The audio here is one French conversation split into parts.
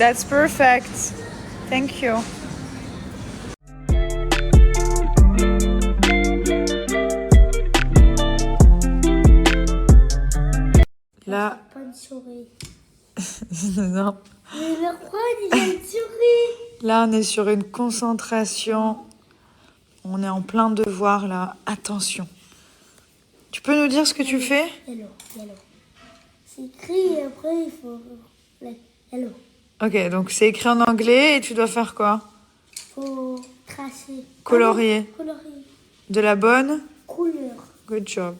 That's perfect. Thank you. Là. Pas une souris. Non. Mais le roi, il a une souris. Là, on est sur une concentration. On est en plein devoir là. Attention. Tu peux nous dire ce que tu fais? Hello, hello. C'est écrit et après il faut. Hello. Ok, donc c'est écrit en anglais et tu dois faire quoi? Faut tracer. Colorier. Colorier. De la bonne Couleur. Good job.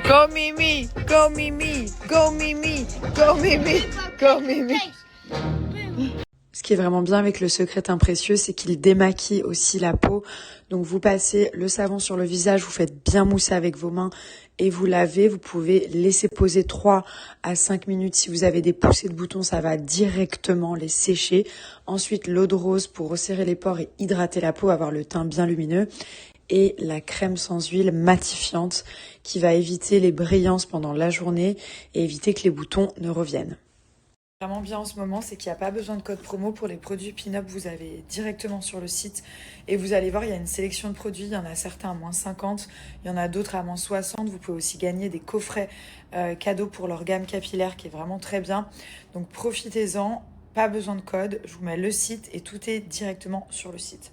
Go Mimi, go Mimi, go Mimi, go Mimi, go Mimi. Ce qui est vraiment bien avec le Secret Teint Précieux, c'est qu'il démaquille aussi la peau. Donc vous passez le savon sur le visage, vous faites bien mousser avec vos mains et vous lavez. Vous pouvez laisser poser 3 à 5 minutes. Si vous avez des poussées de boutons, ça va directement les sécher. Ensuite, l'eau de rose pour resserrer les pores et hydrater la peau, avoir le teint bien lumineux. Et la crème sans huile matifiante qui va éviter les brillances pendant la journée et éviter que les boutons ne reviennent. Vraiment bien en ce moment, c'est qu'il n'y a pas besoin de code promo pour les produits Pin-Up. Vous allez directement sur le site et vous allez voir, il y a une sélection de produits. Il y en a certains à moins 50, il y en a d'autres à moins 60. Vous pouvez aussi gagner des coffrets cadeaux pour leur gamme capillaire qui est vraiment très bien. Donc profitez-en, pas besoin de code. Je vous mets le site et tout est directement sur le site.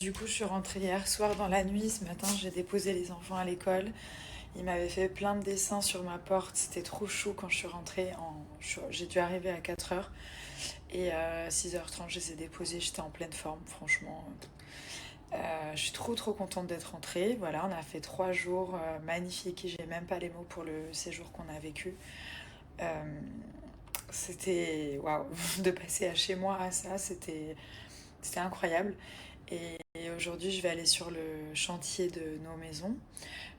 Du coup, je suis rentrée hier soir dans la nuit. Ce matin, j'ai déposé les enfants à l'école. Il m'avait fait plein de dessins sur ma porte. C'était trop chou quand je suis rentrée. J'ai dû arriver à 4h. Et à 6h30, je les ai déposés. J'étais en pleine forme, franchement. Je suis trop contente d'être rentrée. Voilà, on a fait 3 jours magnifiques. J'ai même pas les mots pour le séjour qu'on a vécu. C'était waouh, de passer à chez moi à ça, c'était incroyable. Et aujourd'hui, je vais aller sur le chantier de nos maisons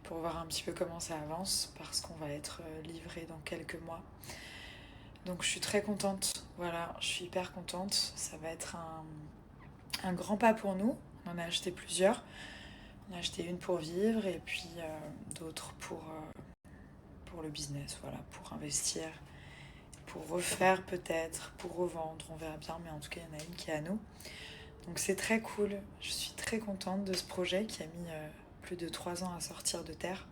pour voir un petit peu comment ça avance parce qu'on va être livré dans quelques mois. Donc je suis très contente, voilà, je suis hyper contente. Ça va être un grand pas pour nous. On en a acheté plusieurs. On a acheté une pour vivre et puis d'autres pour le business, voilà, pour investir, pour refaire peut-être, pour revendre, on verra bien, mais en tout cas, il y en a une qui est à nous. Donc c'est très cool, je suis très contente de ce projet qui a mis plus de 3 ans à sortir de terre.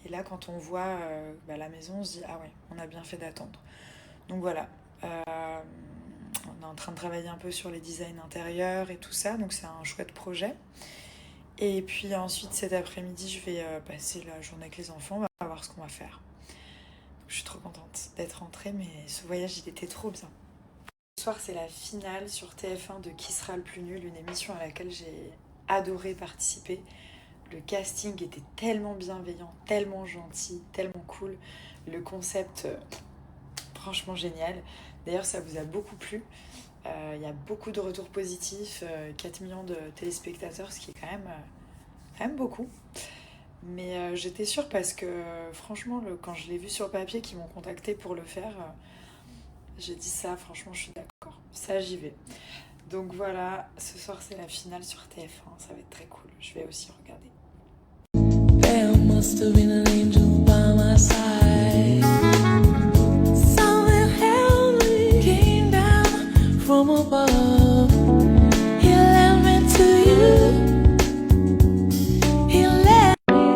Et là, quand on voit la maison, on se dit « Ah ouais, on a bien fait d'attendre ». Donc voilà, on est en train de travailler un peu sur les designs intérieurs et tout ça, donc c'est un chouette projet. Et puis ensuite, cet après-midi, je vais passer la journée avec les enfants, on va voir ce qu'on va faire. Donc, je suis trop contente d'être rentrée, mais ce voyage, il était trop bien. Ce soir, c'est la finale sur TF1 de Qui sera le plus nul, une émission à laquelle j'ai adoré participer. Le casting était tellement bienveillant, tellement gentil, tellement cool. Le concept, franchement génial. D'ailleurs, ça vous a beaucoup plu. Il y a beaucoup de retours positifs, 4 millions de téléspectateurs, ce qui est quand même beaucoup. Mais j'étais sûre parce que franchement, quand je l'ai vu sur papier, qu'ils m'ont contacté pour le faire... j'ai dit ça, franchement, je suis d'accord. Ça, j'y vais. Donc voilà, ce soir, c'est la finale sur TF1. Ça va être très cool. Je vais aussi regarder. There must have been an angel by my side. Something heavenly came down from above. He led me to you. He led me.